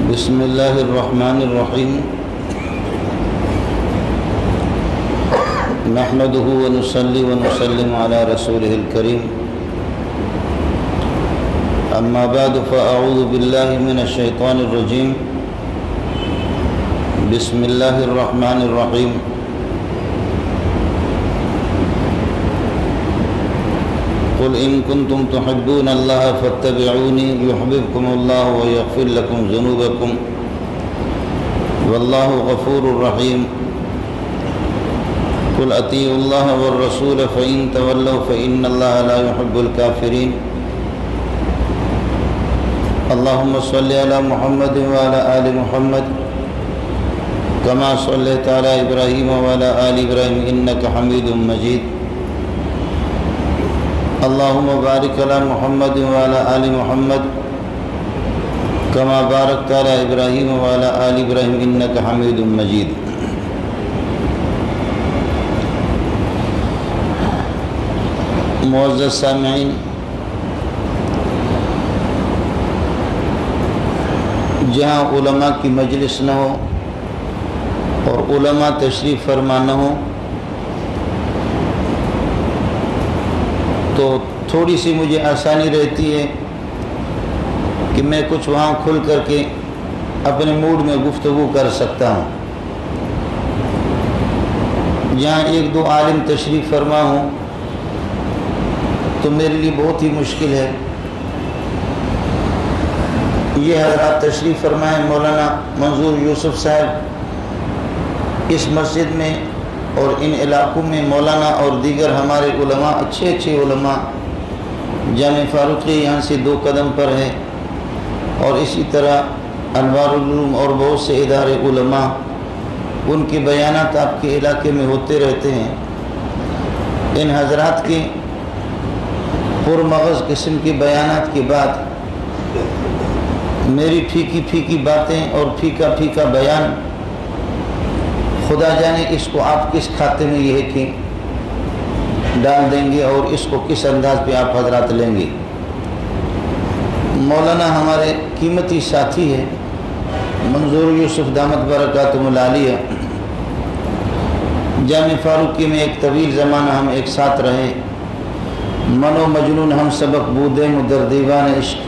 بسم اللہ الرحمن الرحیم نحمدہ ونصلی ونسلم علی رسولہ الکریم اما بعد فاعوذ باللہ من الشیطان الرجیم بسم اللہ الرحمن الرحیم قل ان کنتم تحبون اللہ فاتبعونی یحببکم اللہ ویغفر لکم ذنوبکم واللہ غفور الرحیم قل اطیعوا اللہ والرسول فإن تولوا فإن اللہ لا يحب الكافرین اللہم صلی علی محمد وعلی آل محمد کما صلیت علی ابراہیم وعلی آل ابراہیم انکا حمید مجید اللہم بارک علی محمد وعلی آل محمد کما بارکت علی ابراہیم وعلی آل ابراہیم انکا حمید مجید معزز سامعین، جہاں علماء کی مجلس نہ ہو اور علماء تشریف فرما نہ ہو تو تھوڑی سی مجھے آسانی رہتی ہے کہ میں کچھ وہاں کھل کر کے اپنے موڈ میں گفتگو کر سکتا ہوں۔ جہاں ایک دو عالم تشریف فرما ہوں تو میرے لیے بہت ہی مشکل ہے۔ یہ حضرات تشریف فرمائے مولانا منظور یوسف صاحب اس مسجد میں اور ان علاقوں میں مولانا اور دیگر ہمارے علماء اچھے علماء جامع فاروقی یہاں سے 2 قدم پر ہے، اور اسی طرح انوار العلوم اور بہت سے ادارے علماء، ان کے بیانات آپ کے علاقے میں ہوتے رہتے ہیں۔ ان حضرات کے پرمغز قسم کے بیانات کے بعد میری پھیکی باتیں اور پھیکا بیان، خدا جانے اس کو آپ کس کھاتے میں یہ ہے کہ ڈال دیں گے اور اس کو کس انداز پہ آپ حضرات لیں گے۔ مولانا ہمارے قیمتی ساتھی ہے منظور یوسف دامت برکاتہم العالیہ، جامع فاروقی میں ایک طویل زمانہ ہم ایک ساتھ رہے، منو مجنون ہم سبق بودیم در دیوان عشق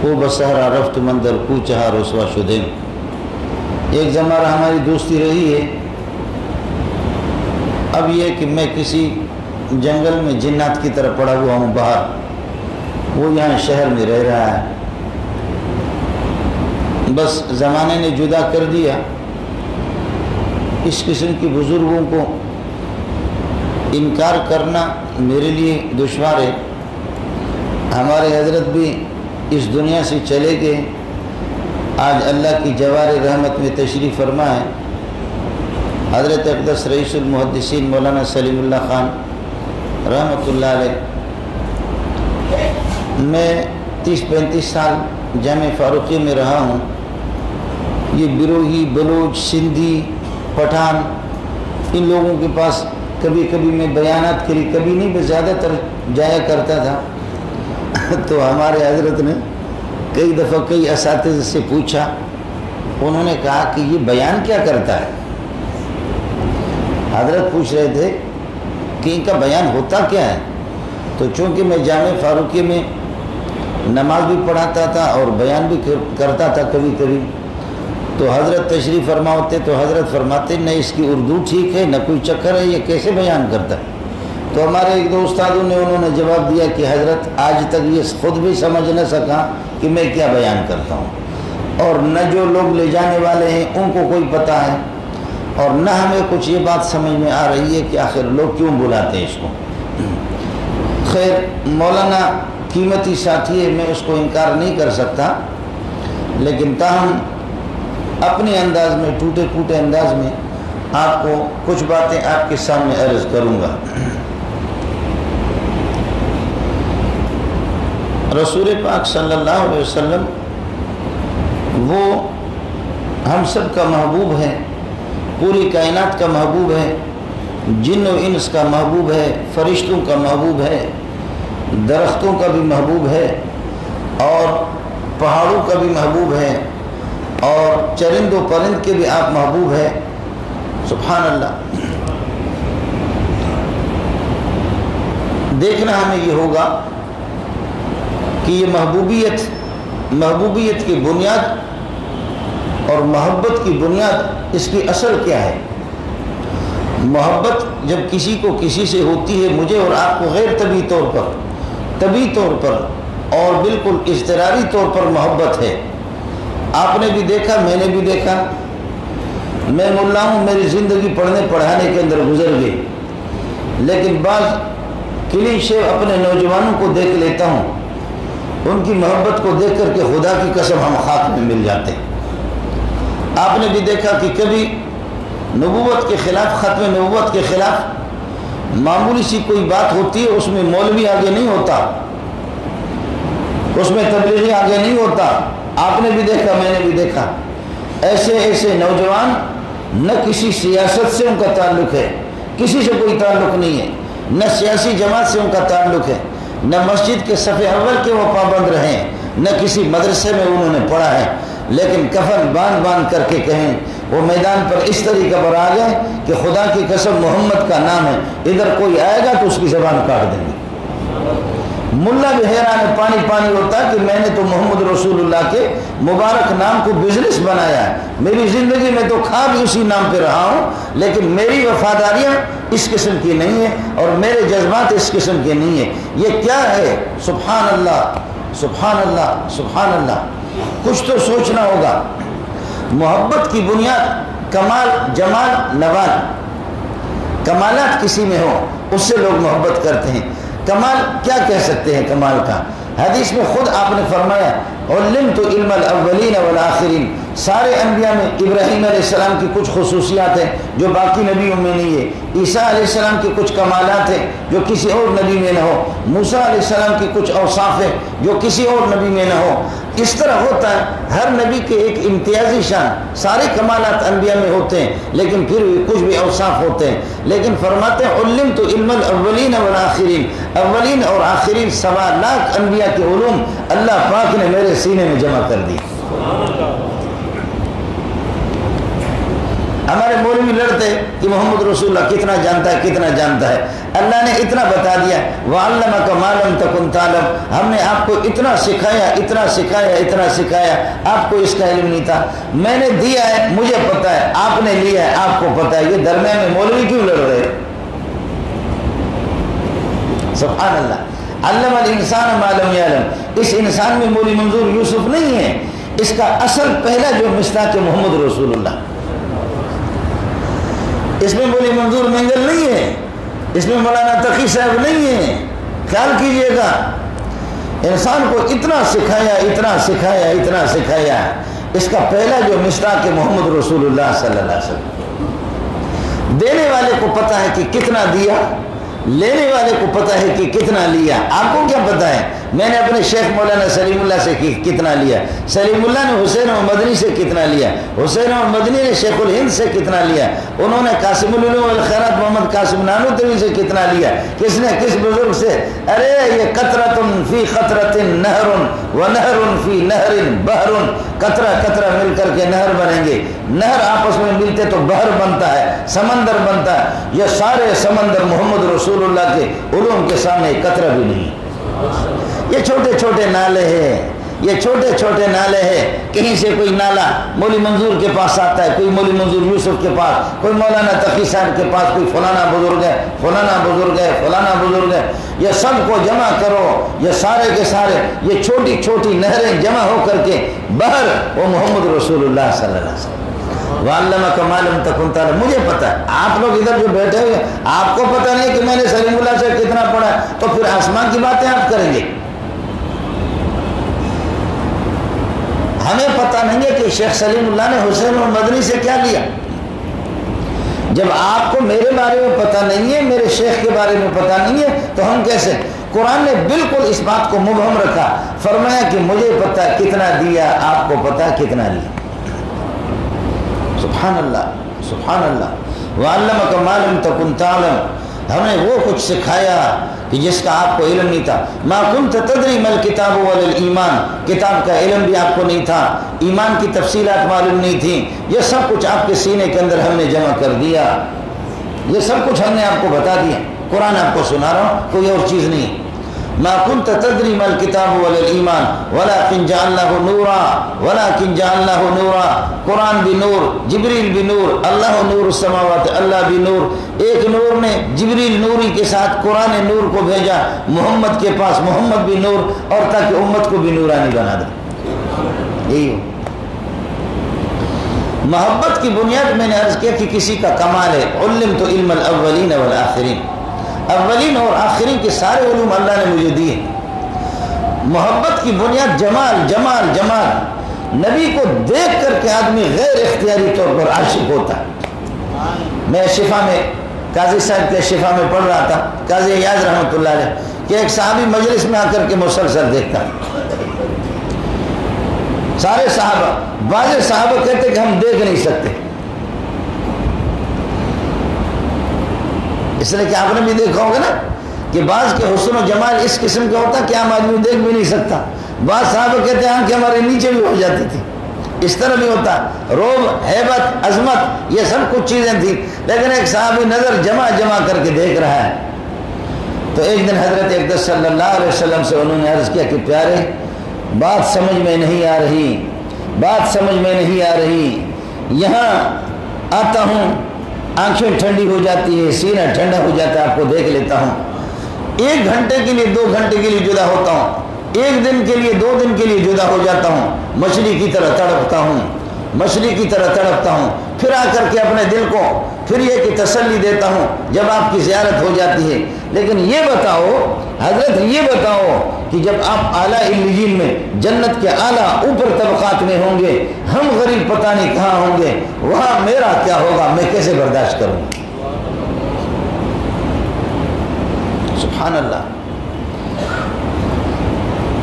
او بسہرا رفت مندر کو چہا رسوا شدیم۔ ایک زمانہ ہماری دوستی رہی ہے۔ اب یہ کہ میں کسی جنگل میں جنات کی طرح پڑا ہوا ہوں باہر، وہ یہاں شہر میں رہ رہا ہے، بس زمانے نے جدا کر دیا۔ اس قسم کی بزرگوں کو انکار کرنا میرے لیے دشوار ہے۔ ہمارے حضرت بھی اس دنیا سے چلے گئے، آج اللہ کی جوار رحمت میں تشریف فرما ہے حضرت اقدس رئیس المحدثین مولانا سلیم اللہ خان رحمۃ اللہ علیہ۔ میں 30-35 سال جامع فاروقی میں رہا ہوں۔ یہ بروہی، بلوچ، سندھی، پٹھان، ان لوگوں کے پاس کبھی میں بیانات کے لیے کبھی نہیں، میں زیادہ تر جایا کرتا تھا۔ تو ہمارے حضرت نے کئی دفعہ کئی اساتذہ سے پوچھا، انہوں نے کہا کہ یہ بیان کیا کرتا ہے؟ حضرت پوچھ رہے تھے کہ ان کا بیان ہوتا کیا ہے؟ تو چونکہ میں جامع فاروقی میں نماز بھی پڑھاتا تھا اور بیان بھی کرتا تھا کبھی تو حضرت تشریف فرما ہوتے تو حضرت فرماتے نہ اس کی اردو ٹھیک ہے نہ کوئی چکر ہے، یہ کیسے بیان کرتا ہے؟ تو ہمارے ایک دو استادوں نے انہوں نے جواب دیا کہ حضرت آج تک یہ خود بھی سمجھ نہ سکا کہ میں کیا بیان کرتا ہوں، اور نہ جو لوگ لے جانے والے ہیں ان کو کوئی پتہ ہے۔ اور نہ ہمیں کچھ یہ بات سمجھ میں آ رہی ہے کہ آخر لوگ کیوں بلاتے ہیں اس کو۔ خیر مولانا قیمتی ساتھی ہے، میں اس کو انکار نہیں کر سکتا، لیکن تاہم اپنے انداز میں ٹوٹے پھوٹے انداز میں آپ کو کچھ باتیں آپ کے سامنے عرض کروں گا۔ رسول پاک صلی اللہ علیہ وسلم وہ ہم سب کا محبوب ہے، پوری کائنات کا محبوب ہے، جن و انس کا محبوب ہے، فرشتوں کا محبوب ہے، درختوں کا بھی محبوب ہے، اور پہاڑوں کا بھی محبوب ہے، اور چرند و پرند کے بھی آپ محبوب ہے۔ سبحان اللہ۔ دیکھنا ہمیں یہ ہوگا کہ یہ محبوبیت کی بنیاد اور محبت کی بنیاد اس کی اصل کیا ہے۔ محبت جب کسی کو کسی سے ہوتی ہے، مجھے اور آپ کو غیر طبی طور پر اور بالکل اضطراری طور پر محبت ہے۔ آپ نے بھی دیکھا، میں نے بھی دیکھا، میں ملا ہوں، میری زندگی پڑھنے پڑھانے کے اندر گزر گئی، لیکن بعض کلین شیو اپنے نوجوانوں کو دیکھ لیتا ہوں، ان کی محبت کو دیکھ کر کے خدا کی قسم ہم خاک میں مل جاتے ہیں۔ آپ نے بھی دیکھا کہ کبھی نبوت کے خلاف، ختم نبوت کے خلاف معمولی سی کوئی بات ہوتی ہے، اس میں مولوی آگے نہیں ہوتا، اس میں تبلیغی آگے نہیں ہوتا۔ آپ نے بھی دیکھا، میں نے بھی دیکھا، ایسے نوجوان نہ کسی سیاست سے ان کا تعلق ہے، کسی سے کوئی تعلق نہیں ہے، نہ سیاسی جماعت سے ان کا تعلق ہے، نہ مسجد کے صف اول کے وہ پابند رہے، نہ کسی مدرسے میں انہوں نے پڑھا ہے، لیکن کفن باندھ کر کے کہیں وہ میدان پر اس طریقے پر آ گئے کہ خدا کی قسم محمد کا نام ہے، ادھر کوئی آئے گا تو اس کی زبان کاٹ دیں گے۔ ملا بھی حیران پانی ہوتا ہے کہ میں نے تو محمد رسول اللہ کے مبارک نام کو بزنس بنایا ہے، میری زندگی میں تو کھا بھی اسی نام پہ رہا ہوں، لیکن میری وفاداریاں اس قسم کی نہیں ہیں اور میرے جذبات اس قسم کے نہیں ہیں۔ یہ کیا ہے؟ سبحان اللہ، سبحان اللہ، سبحان اللہ۔ کچھ تو سوچنا ہوگا۔ محبت کی بنیاد کمال، جمال، نوال، کمالات کسی میں ہو اس سے لوگ محبت کرتے ہیں۔ کمال کیا کہہ سکتے ہیں کمال کا؟ حدیث میں خود آپ نے فرمایا علمت علم الاولین والآخرین، سارے انبیاء میں ابراہیم علیہ السلام کی کچھ خصوصیات ہیں جو باقی نبیوں میں نہیں ہے، عیسیٰ علیہ السلام کے کچھ کمالات ہیں جو کسی اور نبی میں نہ ہو، موسیٰ علیہ السلام کی کچھ اوصاف ہیں جو کسی اور نبی میں نہ ہو۔ اس طرح ہوتا ہے، ہر نبی کے ایک امتیازی شان، سارے کمالات انبیاء میں ہوتے ہیں لیکن پھر بھی کچھ بھی اوصاف ہوتے ہیں۔ لیکن فرماتے ہیں علمت علم الاولین والآخرین، اولین اور آخرین 1.25 لاکھ انبیاء کے علوم اللہ پاک نے میرے سینے میں جمع کر دی۔ ہمارے مولوی لڑتے کہ محمد رسول اللہ کتنا جانتا ہے، کتنا جانتا ہے۔ اللہ نے اتنا بتا دیا، وَعَلَّمَكَ مَا لَمْ تَكُنْ تَعْلَمْ، ہم نے آپ کو اتنا سکھایا، اتنا سکھایا، اتنا سکھایا، آپ کو اس کا علم نہیں تھا۔ میں نے دیا ہے، مجھے پتا ہے، آپ نے لیا ہے، آپ کو پتا ہے۔ یہ درمیان میں مولوی کیوں لڑ رہے؟ سبحان اللہ۔ علم الانسان ما لم يعلم، اس انسان میں مولی منظور یوسف نہیں ہے، اس کا اصل پہلا جو مصداق ہے محمد رسول اللہ، اس میں مولی منظور منگل نہیں ہے، اس میں مولانا تقی صاحب نہیں ہے۔ خیال کیجئے گا، انسان کو اتنا سکھایا، اتنا سکھایا، اتنا سکھایا، اس کا پہلا جو مصداق ہے محمد رسول اللہ صلی اللہ علیہ وسلم۔ دینے والے کو پتا ہے کہ کتنا دیا، لینے والے کو پتا ہے کہ کتنا لیا۔ آپ کو کیا پتا ہے؟ میں نے اپنے شیخ مولانا سلیم اللہ سے کتنا لیا، سلیم اللہ نے حسین و مدنی سے کتنا لیا، حسین و مدنی نے شیخ الہند سے کتنا لیا، انہوں نے قاسم العلوم والخیرات محمد قاسم نانوتوی سے کتنا لیا، کس نے کس بزرگ سے؟ ارے یہ قطرۃ فی قطرۃ نہر ونہر فی نہر بحر، قطرہ قطرہ مل کر کے نہر بنیں گے، نہر آپس میں ملتے تو بحر بنتا ہے، سمندر بنتا ہے۔ یہ سارے سمندر محمد رسول اللہ کے علوم کے سامنے قطرہ بھی نہیں۔ یہ چھوٹے چھوٹے نالے ہیں، یہ چھوٹے چھوٹے نالے ہیں۔ کہیں سے کوئی نالا مولی منظور کے پاس آتا ہے، کوئی مولی منظور یوسف کے پاس، کوئی مولانا تقی صاحب کے پاس، کوئی فلانا بزرگ ہے، فلانا بزرگ ہے، فلانا بزرگ ہے۔ یہ سب کو جمع کرو، یہ سارے کے سارے، یہ چھوٹی چھوٹی نہریں جمع ہو کر کے بحر وہ محمد رسول اللہ صلی اللہ علیہ وسلم۔ وَعَلَّمَكَ مَا لَمْ تَكُنْ تَعْلَمْ. مجھے پتہ ہے. آپ لوگ ادھر جو بیٹھے ہوئے آپ کو پتہ نہیں کہ میں نے سلیم اللہ سے کتنا پڑھا ہے, تو پھر آسمان کی باتیں آپ کریں گے. ہمیں پتہ نہیں ہے کہ شیخ سلیم اللہ نے حسین المدنی سے کیا لیا. جب آپ کو میرے بارے میں پتہ نہیں ہے, میرے شیخ کے بارے میں پتہ نہیں ہے, تو ہم کیسے؟ قرآن نے بالکل اس بات کو مبہم رکھا, فرمایا کہ مجھے پتہ کتنا دیا, آپ کو پتہ کتنا لیا. سبحان اللہ, سبحان اللہ. وَعَلَّمَكَ مَا لَمْ تَكُنْ تَعْلَمْ. ہمیں وہ کچھ سکھایا کہ جس کا آپ کو علم نہیں تھا. مَا كُنْتَ تَدْرِي مَا الْكِتَابُ وَلَا الْإِيمَانُ. کتاب کا علم بھی آپ کو نہیں تھا, ایمان کی تفصیلات معلوم نہیں تھیں. یہ سب کچھ آپ کے سینے کے اندر ہم نے جمع کر دیا, یہ سب کچھ ہم نے آپ کو بتا دیا. قرآن آپ کو سنا رہا ہوں, کوئی اور چیز نہیں. ما كنت تدري ما الكتاب ولا الإيمان ولكن جعلناه نورا ولكن جعلناه نورا. قرآن بھی نور, جبریل بھی نور, اللہ نور السماوات, اللہ بھی نور. ایک نور نے جبریل نوری کے ساتھ قرآن نور کو بھیجا محمد کے پاس, محمد بھی نور, اور تاکہ امت کو بھی نورانی بنا دے. یہی ہو محبت کی بنیاد. میں نے عرض کیا کہ کسی کا کمال ہے. علمت علم الاولین والآخرین, اولین اور آخرین کے سارے علوم اللہ نے مجھے دیے. محبت کی بنیاد جمال, جمال, جمال. نبی کو دیکھ کر کے آدمی غیر اختیاری طور پر عاشق ہوتا ہے. میں شفا میں قاضی صاحب کے شفا میں پڑھ رہا تھا, قاضی ایاز رحمۃ اللہ علیہ, کہ ایک صحابی مجلس میں آ کر کے مسلسل دیکھتا. سارے صحابہ, بعض صحابہ کہتے کہ ہم دیکھ نہیں سکتے, اس لیے کہ آپ نے بھی دیکھا ہوگا نا کہ بعض کے حسن و جمال اس قسم کا ہوتا کہ عام آدمی دیکھ بھی نہیں سکتا. بعض صحابہ کہتے ہیں کہ ہمارے نیچے بھی ہو جاتی تھی, اس طرح بھی ہوتا. روب, ہیبت, عظمت, یہ سب کچھ چیزیں تھیں, لیکن ایک صحابی نظر جمع جمع کر کے دیکھ رہا ہے. تو ایک دن حضرت اقدس صلی اللہ علیہ وسلم سے انہوں نے عرض کیا کہ پیارے, بات سمجھ میں نہیں آ رہی, بات سمجھ میں نہیں آ رہی. یہاں آتا ہوں, آنکھیں ٹھنڈی ہو جاتی ہے, سینہ ٹھنڈا ہو جاتا ہے, آپ کو دیکھ لیتا ہوں. 1 گھنٹے کے لیے 2 گھنٹے کے لیے جدا ہوتا ہوں, 1 دن کے لیے 2 دن کے لیے جدا ہو جاتا ہوں, مچھلی کی طرح تڑپتا ہوں, مچھلی کی طرح تڑپتا ہوں. پھر آ کر کے اپنے دل کو پھر یہ کہ تسلی دیتا ہوں جب آپ کی زیارت ہو جاتی ہے. لیکن یہ بتاؤ حضرت, یہ بتاؤ کہ جب آپ اعلیٰ علیین میں, جنت کے اعلیٰ اوپر طبقات میں ہوں گے, ہم غریب پتہ نہیں کہاں ہوں گے, وہاں میرا کیا ہوگا, میں کیسے برداشت کروں. سبحان اللہ,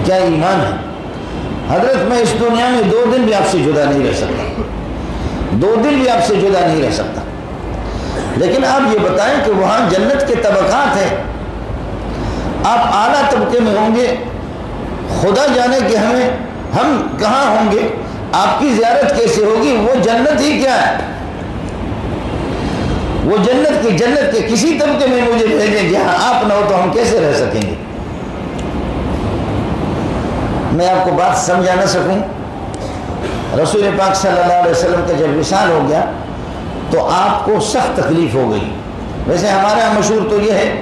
کیا ایمان ہے. حضرت میں اس دنیا میں 2 دن بھی آپ سے جدا نہیں رہ سکتا, 2 دن بھی آپ سے جدا نہیں رہ سکتا. لیکن آپ یہ بتائیں کہ وہاں جنت کے طبقات ہیں, آپ اعلیٰ طبقے میں ہوں گے, خدا جانے کہ ہم کہاں ہوں گے, آپ کی زیارت کیسے ہوگی. وہ جنت ہی کیا ہے, وہ جنت کے کسی طبقے میں مجھے بھیجیں جہاں آپ نہ ہو, تو ہم کیسے رہ سکیں گے. میں آپ کو بات سمجھا نہ سکوں. رسول پاک صلی اللہ علیہ وسلم کا جب وصال ہو گیا تو آپ کو سخت تکلیف ہو گئی. ویسے ہمارے یہاں مشہور تو یہ ہے,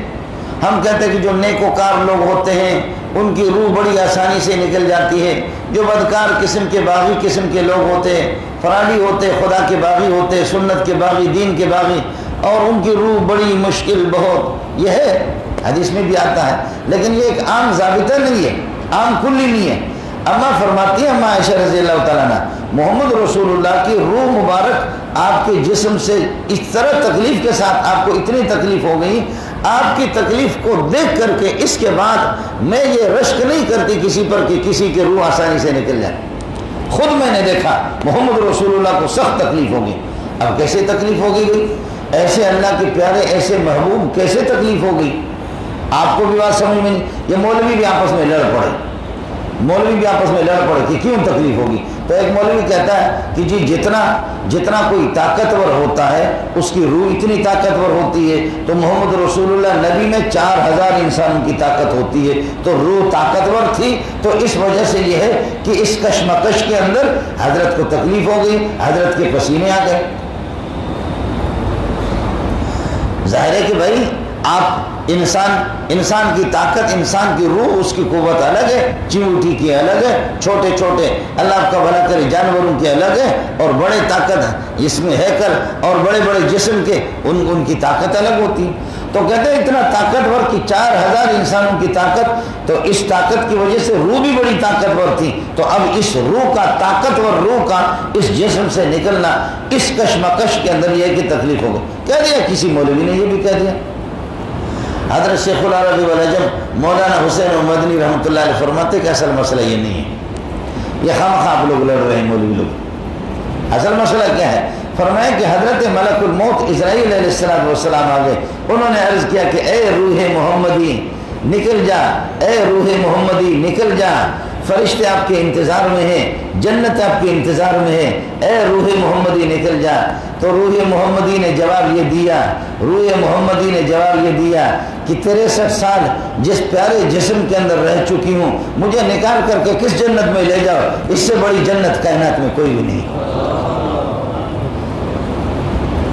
ہم کہتے ہیں کہ جو نیکوکار لوگ ہوتے ہیں ان کی روح بڑی آسانی سے نکل جاتی ہے. جو بدکار قسم کے باغی قسم کے لوگ ہوتے ہیں, فراڈی ہوتے, خدا کے باغی ہوتے, سنت کے باغی, دین کے باغی, اور ان کی روح بڑی مشکل بہت, یہ ہے حدیث میں بھی آتا ہے. لیکن یہ ایک عام ضابطہ نہیں ہے, عام کلی نہیں ہے. اما فرماتی ہیں اما عائشہ رضی اللہ تعالیٰ عنہ, محمد رسول اللہ کی روح مبارک آپ کے جسم سے اس طرح تکلیف کے ساتھ آپ کو اتنی تکلیف ہو گئی, آپ کی تکلیف کو دیکھ کر کے اس کے بعد میں یہ رشک نہیں کرتی کسی پر کہ کسی کی روح آسانی سے نکل جائے. خود میں نے دیکھا محمد رسول اللہ کو سخت تکلیف ہوگی. اب کیسے تکلیف ہوگی گئی, ایسے اللہ کے پیارے, ایسے محبوب, کیسے تکلیف ہو گئی. آپ کو بھی بات سمجھ میں نہیں. یہ مولوی بھی آپس میں لڑ پڑے, مولوی بھی آپس میں لڑ پڑے کہ کیوں تکلیف ہوگی. تو ایک مولوی کہتا ہے کہ جی جتنا کوئی طاقتور ہوتا ہے اس کی روح اتنی طاقتور ہوتی ہے, تو محمد رسول اللہ نبی میں 4000 انسانوں کی طاقت ہوتی ہے, تو روح طاقتور تھی. تو اس وجہ سے یہ ہے کہ اس کشمکش کے اندر حضرت کو تکلیف ہو گئی, حضرت کے پسینے آ گئے. ظاہر ہے کہ بھائی آپ انسان کی طاقت، انسان کی روح، اس کی قوت الگ ہے، چیونٹی کی الگ ہے، چھوٹے چھوٹے اللہ آپ کا بھلا کرے جانوروں کی الگ ہے، اور بڑے طاقت اس میں ہیکل اور بڑے بڑے جسم کے ان کی طاقت الگ ہوتی ہے۔ تو کہتے ہیں اتنا طاقتور کہ 4000 انسانوں کی طاقت، تو اس طاقت کی وجہ سے روح بھی بڑی طاقتور تھی، تو اب اس روح کا، طاقتور روح کا اس جسم سے نکلنا، اس کشمکش کے اندر یہ کہ تکلیف ہو گئی۔ کہہ دیا کسی مولوی نے یہ بھی کہہ دیا۔ حضرت شیخ العربی والعجم مولانا حسین مدنی رحمۃ اللہ علیہ فرماتے کہ اصل مسئلہ یہ نہیں ہے، یہ خواہ آپ لوگ لڑ رہے ہیں مولوی لوگ۔ اصل مسئلہ کیا ہے؟ فرمایا کہ حضرت ملک الموت اسرائیل علیہ السلام آ گئے، انہوں نے عرض کیا کہ اے روح محمدی نکل جا، اے روح محمدی نکل جا، فرشتے آپ کے انتظار میں ہیں، جنت آپ کے انتظار میں ہے، اے روح محمدی نکل جا۔ تو روح محمدی نے جواب یہ دیا، روح محمدی نے جواب یہ دیا کہ 63 سال جس پیارے جسم کے اندر رہ چکی ہوں، مجھے نکال کر کے کس جنت میں لے جاؤ، اس سے بڑی جنت کائنات میں کوئی بھی نہیں۔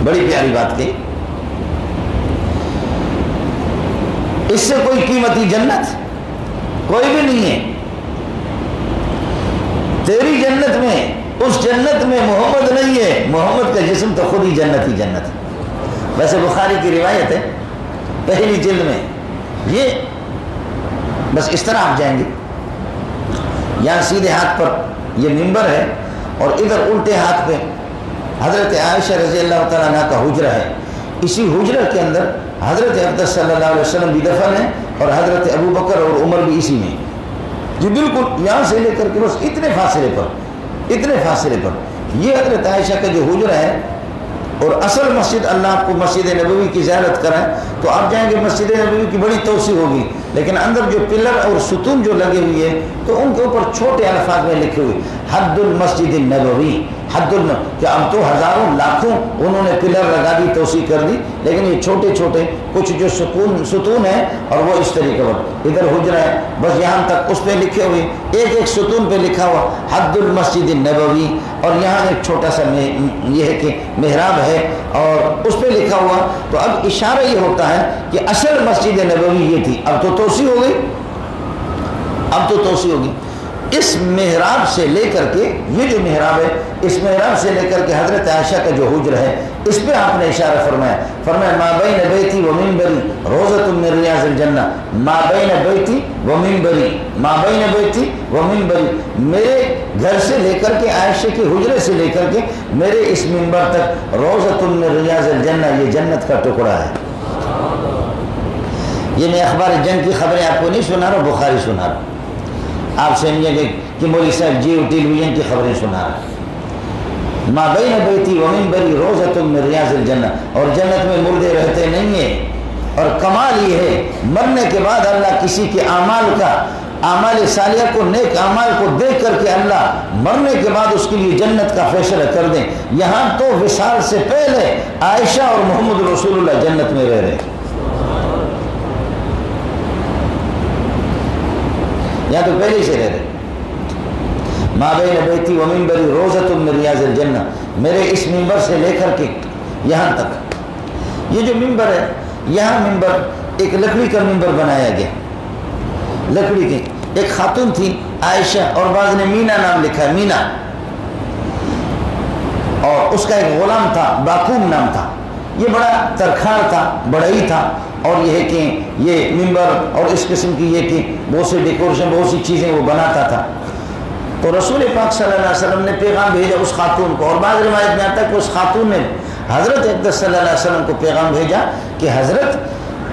بڑی پیاری بات کی، اس سے کوئی قیمتی جنت کوئی بھی نہیں ہے۔ تیری جنت میں، اس جنت میں محمد نہیں ہے، محمد کا جسم تو خود ہی جنت ہے۔ ویسے بخاری کی روایت ہے پہلی جلد میں، یہ بس اس طرح آپ جائیں گے، یہاں سیدھے ہاتھ پر یہ منبر ہے، اور ادھر الٹے ہاتھ پہ حضرت عائشہ رضی اللہ تعالیٰ عنہ کا حجرہ ہے۔ اسی حجرہ کے اندر حضرت اقدس صلی اللہ علیہ وسلم بھی دفن ہے، اور حضرت ابو بکر اور عمر بھی اسی میں، جو بالکل یہاں سے لے کر کے بس اتنے فاصلے پر یہ حضرت عائشہ کا جو حجرہ ہے۔ اور اصل مسجد، اللہ آپ کو مسجد نبوی کی زیارت کرائیں تو آپ جائیں گے، مسجد نبوی کی بڑی توسیع ہوگی، لیکن اندر جو پلر اور ستون جو لگے ہوئے ہیں تو ان کے اوپر چھوٹے الفاظ میں لکھے ہوئے حد المسجد النبوی، کہ اب تو ہزاروں لاکھوں انہوں نے پلر لگا دی، توسیع کر دی، لیکن یہ چھوٹے چھوٹے کچھ جو ستون ہیں، اور وہ اس طریقے پر ادھر حجرہ ہے، بس یہاں تک اس پہ لکھے ہوئے، ایک ستون پہ لکھا ہوا حد المسجد النبوی، اور یہاں ایک چھوٹا سا یہ ہے کہ محراب ہے اور اس پہ لکھا ہوا۔ تو اب اشارہ یہ ہوتا ہے کہ اصل مسجد نبوی یہ تھی، اب تو توسیع ہو گئی، اس محراب سے لے کر کے، یہ جو محراب ہے، اس محراب سے لے کر کے حضرت عائشہ کا جو حجر ہے، اس پہ آپ نے اشارہ فرمایا ما بین بیتی و منبری روضۃ من ریاض الجنہ، ما بین بیتی و منبری، میرے گھر سے لے کر کے، عائشہ کے حجرے سے لے کر کے میرے اس منبر تک روضۃ من ریاض الجنہ، یہ جنت کا ٹکڑا ہے۔ یہ میں اخبار جنگ کی خبریں آپ کو نہیں سنا رہا، بخاری سنا رہا، آپ سمجھیں گے کہ مولوی صاحب جیو ٹیلی ویژن کی خبریں سنا رہا۔ ما بین بیتی و منبری روضۃ من ریاض الجنہ، اور جنت میں مردے رہتے نہیں ہیں، اور کمال یہ ہے مرنے کے بعد اللہ کسی کے اعمال صالحہ کو، نیک اعمال کو دیکھ کر کے اللہ مرنے کے بعد اس کے لیے جنت کا فیصلہ کر دیں۔ یہاں تو وصال سے پہلے عائشہ اور محمد رسول اللہ جنت میں رہ رہے، یہاں تو پہلے سے رہ رہے۔ ما بین بیتی و منبری روضۃ من ریاض الجنہ، میرے اس منبر سے لے کر کے یہاں تک، یہ جو منبر ہے، یہاں منبر ایک لکڑی کا منبر بنایا گیا، لکڑی کی۔ ایک خاتون تھی عائشہ، اور بعض نے مینا نام لکھا ہے، مینا، اور اس کا ایک غلام تھا باقوم نام تھا، یہ بڑا ترکھار تھا، بڑھئی تھا، اور یہ ہے کہ یہ منبر اور اس قسم کی یہ کہ بہت سے ڈیکوریشن، بہت سی چیزیں وہ بناتا تھا۔ تو رسول پاک صلی اللہ علیہ وسلم نے پیغام بھیجا اس خاتون کو، اور بعض روایت میں آتا ہے کہ اس خاتون نے حضرت اقدس صلی اللہ علیہ وسلم کو پیغام بھیجا کہ حضرت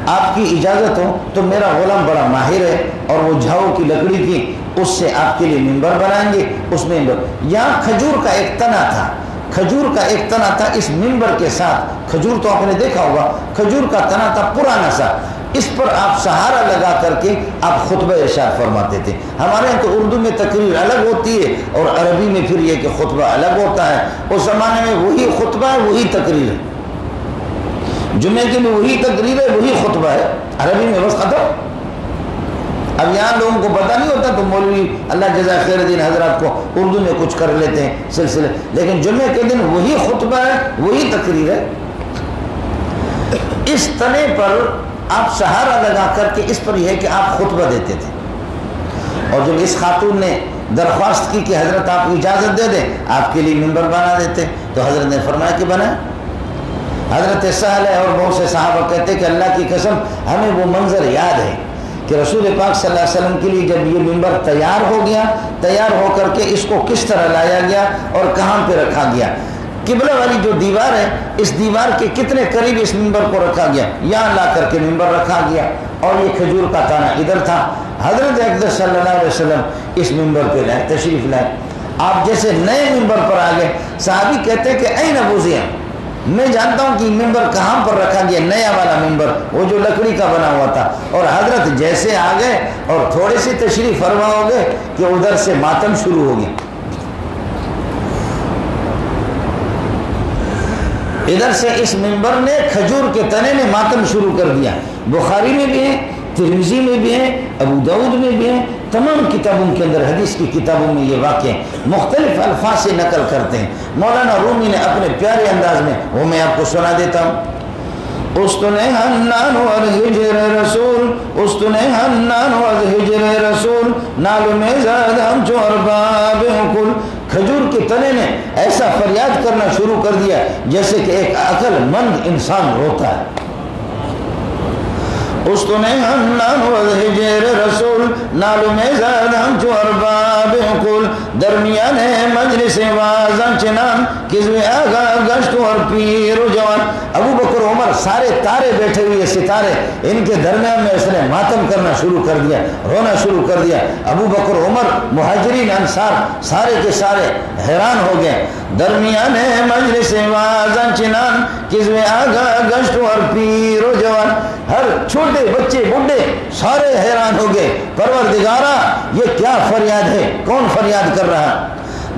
آپ کی اجازت ہو تو میرا غلام بڑا ماہر ہے، اور وہ جھاؤ کی لکڑی کی، اس سے آپ کے لیے منبر بنائیں گے۔ اس منبر، یہاں کھجور کا ایک تنا تھا، اس منبر کے ساتھ کھجور تو آپ نے دیکھا ہوگا، کھجور کا تنا تھا پرانا سا، اس پر آپ سہارا لگا کر کے آپ خطبہ ارشاد فرماتے تھے۔ ہمارے یہاں تو اردو میں تقریر الگ ہوتی ہے، اور عربی میں پھر یہ کہ خطبہ الگ ہوتا ہے۔ اس زمانے میں وہی خطبہ ہے، وہی تقریر ہے، جمعے کے لیے وہی تقریر ہے، وہی خطبہ ہے، عربی میں بس ختم۔ اب یہاں لوگوں کو پتہ نہیں ہوتا تو مولوی اللہ جزا خیر دین حضرات کو اردو میں کچھ کر لیتے ہیں سلسلے، لیکن جمعے کے دن وہی خطبہ ہے، وہی تقریر ہے۔ اس تنے پر آپ سہارا لگا کر کے اس پر یہ ہے کہ آپ خطبہ دیتے تھے، اور جب اس خاتون نے درخواست کی کہ حضرت آپ اجازت دے دیں آپ کے لیے ممبر بنا دیتے، تو حضرت نے فرمایا کہ بنا۔ حضرت سہل اور بہت سے صحابہ کہتے کہ اللہ کی قسم ہمیں وہ منظر یاد ہے کہ رسول پاک صلی اللہ علیہ وسلم کے لیے جب یہ ممبر تیار ہو گیا، تیار ہو کر کے اس کو کس طرح لایا گیا اور کہاں پہ رکھا گیا، قبلہ والی جو دیوار ہے اس دیوار کے کتنے قریب اس ممبر کو رکھا گیا، یہاں لا کر کے ممبر رکھا گیا، اور یہ کھجور کا تانا ادھر تھا۔ حضرت اقدس صلی اللہ علیہ وسلم اس ممبر پہ لائے، تشریف لائے، آپ جیسے نئے ممبر پر آ گئے، صحابی کہتے کہ این ابوزیہ، میں جانتا ہوں کہ ممبر کہاں پر رکھا گیا، نیا والا ممبر وہ جو لکڑی کا بنا ہوا تھا، اور حضرت جیسے آ گئے اور تھوڑے سی تشریف فرما ہو گئے کہ ادھر سے ماتم شروع ہو گیا، ادھر سے اس ممبر نے کھجور کے تنے میں ماتم شروع کر دیا۔ بخاری میں بھی ہے، ترمذی میں بھی ہے، ابو داؤد میں بھی ہے، تمام کتابوں کے اندر، حدیث کی کتابوں میں یہ واقع مختلف الفاظ سے نقل کرتے ہیں۔ مولانا رومی نے اپنے پیارے انداز میں وہ میں آپ کو سنا دیتا ہوں۔ استن حنان والہجر رسول، استن حنان والہجر رسول، نال میں زاد ہم جو ارباب کل، کھجور کے تنے نے ایسا فریاد کرنا شروع کر دیا جیسے کہ ایک عقل مند انسان روتا ہے۔ استن حنان والہجر رسول، نال میں زاد ہم جو ارباب کل، درمیان مجلس وازن چنان، کسوے آگا گشت اور پیر و جوان۔ ابو بکر عمر سارے تارے بیٹھے ہوئے ستارے، ان کے درمیان میں اس نے ماتم کرنا شروع کر دیا، رونا شروع کر دیا۔ ابو بکر عمر مہاجرین انصار سارے کے سارے حیران ہو گئے۔ درمیان مجلس وازن چنان، کسوے آگا گشت اور پیر و جوان، ہر چھوٹے بچے بڈھے سارے حیران ہو گئے، پروردگارا یہ کیا فریاد ہے، کون فریاد کر رہا؟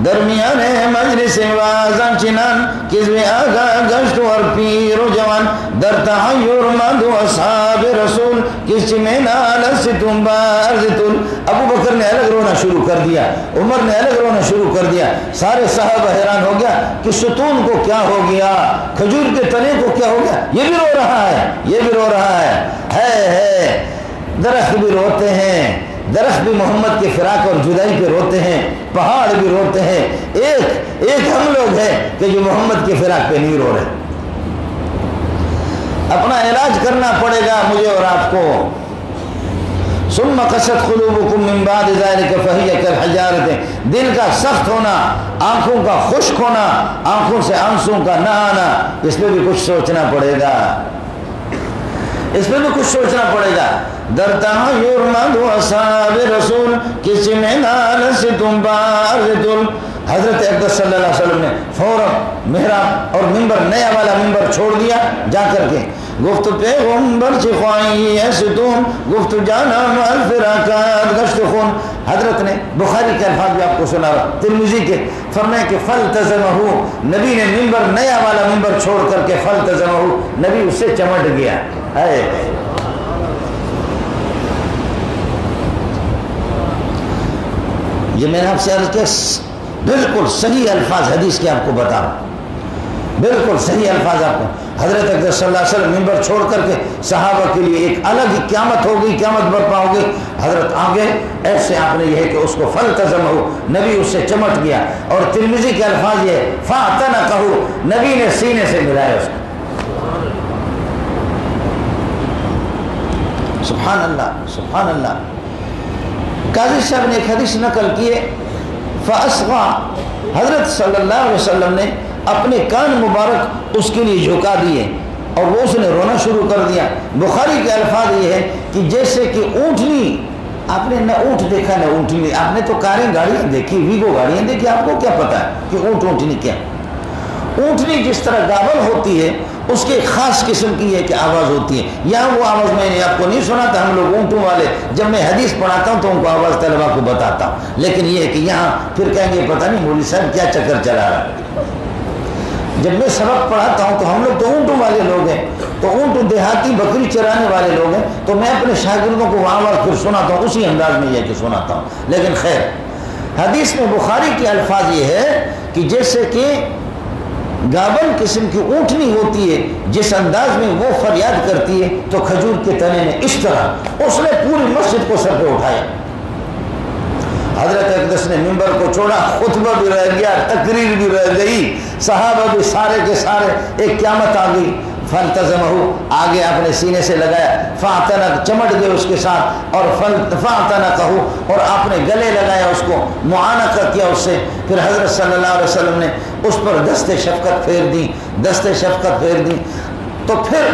درمیان مجلس وازن چنان، کسوے آگا گشت اور پیر و جوان، در تحیر مد اصحاب رسول، کس میں نالس تم بارزتل۔ ابو بکر نے الگ رونا شروع کر دیا، عمر نے الگ رونا شروع کر دیا، سارے صحابہ حیران ہو گیا کہ ستون کو کیا ہو گیا، کھجور کے تنے کو کیا ہو گیا، یہ بھی رو رہا ہے، یہ بھی رو رہا ہے۔ درخت بھی روتے ہیں، درخت بھی محمد کے فراق اور جدائی پہ روتے ہیں، پہاڑ بھی روتے ہیں، ایک ہم لوگ ہیں کہ جو محمد کے فراق پہ نہیں رو رہے۔ اپنا علاج کرنا پڑے گا مجھے اور آپ کو۔ ثم قست قلوبکم من بعد ذلک فہی کالحجارۃ، دل کا سخت ہونا، آنکھوں کا خشک ہونا، آنکھوں سے آنسوں کا نہ آنا، اس پہ بھی کچھ سوچنا پڑے گا، اس پہ بھی کچھ سوچنا پڑے گا۔ در تحیر مد اصحاب رسول، کس میں نالس تم بارزتل۔ حضرت اقدس صلی اللہ علیہ وسلم نے فوراً محراب اور ممبر، نیا والا ممبر چھوڑ دیا، جا کر کے گفت پیغمبر چی خواہی ستون، گفت جانا مال فراقات گشت خون۔ حضرت نے بخاری کے الفاظ بھی آپ کو سنا رہا، ترمذی کے، فرمائے کہ فلتزمہ، نبی نے ممبر، نیا والا ممبر چھوڑ کر کے فلتزمہ، نبی اس سے چمٹ گیا۔ یہ میں نے آپ سے عرض کیا، بالکل صحیح الفاظ حدیث کے آپ کو بتا رہا ہوں، بالکل صحیح الفاظ آپ کو۔ حضرت اقدس صلی اللہ علیہ وسلم ممبر چھوڑ کر کے صحابہ کے لیے ایک الگ ہی قیامت ہو گئی، قیامت برپا ہو گئی۔ حضرت آگے ایسے آپ نے یہ ہے کہ اس کو فلتزمہ، نبی اس سے چمٹ گیا۔ اور ترمذی کے الفاظ یہ فاعتنقہ، نبی نے سینے سے ملایا اس کو۔ سبحان اللہ، سبحان اللہ۔ قاضی صاحب نے ایک حدیث نقل کیے، فَأَصْغَى، حضرت صلی اللہ علیہ وسلم نے اپنے کان مبارک اس کے لیے جھکا دیے اور وہ اس نے رونا شروع کر دیا۔ بخاری کے الفاظ یہ ہے کہ جیسے کہ اونٹنی، آپ نے نہ اونٹ دیکھا نہ اونٹنی، آپ نے تو کاریں گاڑیاں دیکھی، ویگو گاڑیاں دیکھی، آپ کو کیا پتا ہے کہ اونٹ اونٹنی کیا؟ اونٹنی جس طرح گابل ہوتی ہے اس کے خاص قسم کی ہے کہ آواز ہوتی ہے، یہاں وہ آواز میں نے آپ کو نہیں سنا تھا، ہم لوگ اونٹوں والے جب میں حدیث پڑھاتا ہوں تو ان کو آواز طلبہ کو بتاتا ہوں، لیکن یہ ہے کہ یہاں پھر کہیں گے پتہ نہیں مولوی صاحب کیا چکر چلا رہا ہے۔ جب میں سبق پڑھاتا ہوں تو ہم لوگ تو اونٹوں والے لوگ ہیں، تو اونٹ دیہاتی بکری چرانے والے لوگ ہیں، تو میں اپنے شاگردوں کو وہاں آواز پھر سناتا ہوں، اسی انداز میں یہ کہ سناتا ہوں۔ لیکن خیر، حدیث میں بخاری کے الفاظ یہ ہے کہ جیسے کہ گابن قسم کی اونٹنی ہوتی ہے، جس انداز میں وہ فریاد کرتی ہے تو کھجور کے تنے نے اس طرح اس نے پوری مسجد کو سر پہ اٹھایا۔ حضرت اقدس نے منبر کو چھوڑا، خطبہ بھی رہ گیا، تقریر بھی رہ گئی، صحابہ بھی سارے کے سارے، ایک قیامت آ گئی۔ فَالْتَزَمَهُ آگے اپنے سینے سے لگایا، فَاعْتَنَقَ چمٹ گئے اس کے ساتھ، اور فَاعْتَنَقَهُ اور آپ نے گلے لگایا اس کو، معانقہ کیا اس سے۔ پھر حضرت صلی اللہ علیہ وسلم نے اس پر دست شفقت پھیر دی، دست شفقت پھیر دی۔ تو پھر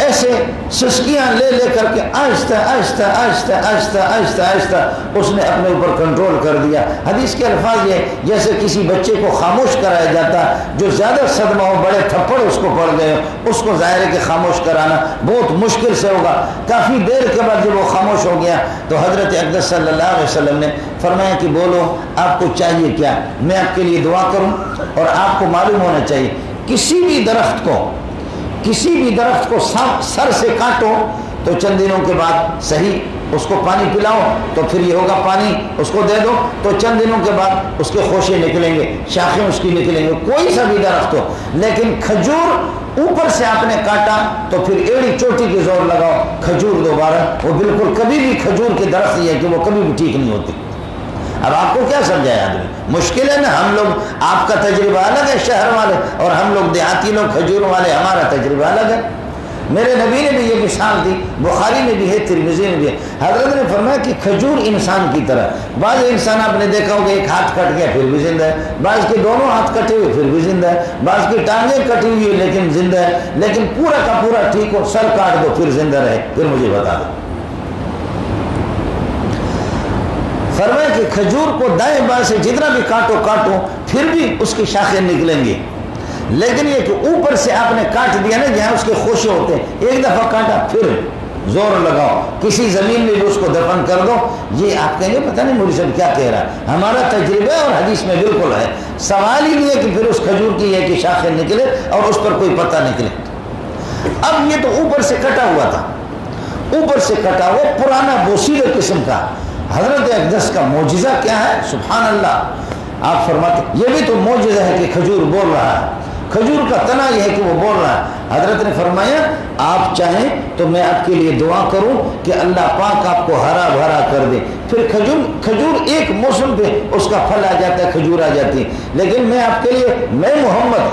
ایسے سسکیاں لے لے کر کے آہستہ آہستہ آہستہ آہستہ آہستہ آہستہ اس نے اپنے اوپر کنٹرول کر دیا۔ حدیث کے الفاظ یہ جیسے کسی بچے کو خاموش کرایا جاتا، جو زیادہ صدمہ ہو، بڑے تھپڑ اس کو پڑ گئے ہو، اس کو ظاہر ہے کہ خاموش کرانا بہت مشکل سے ہوگا۔ کافی دیر کے بعد جب وہ خاموش ہو گیا تو حضرت اقدس صلی اللہ علیہ وسلم نے فرمایا کہ بولو آپ کو چاہیے کیا، میں آپ کے لیے دعا کروں۔ اور آپ کو معلوم ہونا چاہیے کسی بھی درخت کو سر سے کاٹو تو چند دنوں کے بعد صحیح اس کو پانی پلاؤ تو پھر یہ ہوگا، پانی اس کو دے دو تو چند دنوں کے بعد اس کے خوشے نکلیں گے، شاخیں اس کی نکلیں گے، کوئی سا بھی درخت ہو۔ لیکن کھجور اوپر سے آپ نے کاٹا تو پھر ایڑی چوٹی کے زور لگاؤ، کھجور دوبارہ وہ بالکل کبھی بھی کھجور کی درخت یہ ہے کہ وہ کبھی بھی ٹھیک نہیں ہوتی۔ اب آپ کو کیا سمجھائے آدمی، مشکل ہے نا۔ ہم لوگ، آپ کا تجربہ الگ ہے شہر والے، اور ہم لوگ دیہاتی لوگ کھجور والے، ہمارا تجربہ الگ ہے۔ میرے نبی نے بھی یہ مثال دی، بخاری میں بھی ہے، ترمذی میں بھی ہے۔ حضرت نے فرمایا کہ کھجور انسان کی طرح، بعض انسان آپ نے دیکھا ہوگا ایک ہاتھ کٹ گیا پھر بھی زندہ ہے، بعض کے دونوں ہاتھ کٹے ہوئے پھر بھی زندہ ہے، بعض کی ٹانگیں کٹی ہوئی ہے لیکن زندہ ہے، لیکن پورا کا پورا ٹھیک ہو، سر کاٹ دو پھر زندہ رہے، پھر مجھے بتا دو۔ فرمایا کہ کھجور کو دائیں بائیں سے جتنا بھی کاٹو پھر بھی اس کی شاخیں نکلیں گی، لیکن یہ کہ اوپر سے آپ نے کاٹ دیا نا جہاں اس کے خوشے ہوتے ہیں، ایک دفعہ کاٹا پھر زور لگاؤ، کسی زمین میں بھی اس کو دفن کر دو۔ یہ آپ کہیں گے پتہ نہیں مولوی صاحب کیا کہہ رہا ہے، ہمارا تجربہ اور حدیث میں بالکل ہے۔ سوال ہی نہیں ہے کہ پھر اس کھجور کی یہ کہ شاخیں نکلے اور اس پر کوئی پتہ نکلے۔ اب یہ تو اوپر سے کٹا ہوا تھا، اوپر سے کٹا ہوا پرانا بوسیدہ قسم کا۔ حضرت اقدس کا معجزہ کیا ہے، سبحان اللہ۔ آپ فرماتے یہ بھی تو معجزہ ہے کہ کھجور بول رہا ہے، کھجور کا تنا یہ ہے کہ وہ بول رہا ہے۔ حضرت نے فرمایا آپ چاہیں تو میں آپ کے لیے دعا کروں کہ اللہ پاک آپ کو ہرا بھرا کر دے۔ پھر کھجور ایک موسم پہ اس کا پھل آ جاتا ہے، کھجور آ جاتی ہے، لیکن میں آپ کے لیے، میں محمد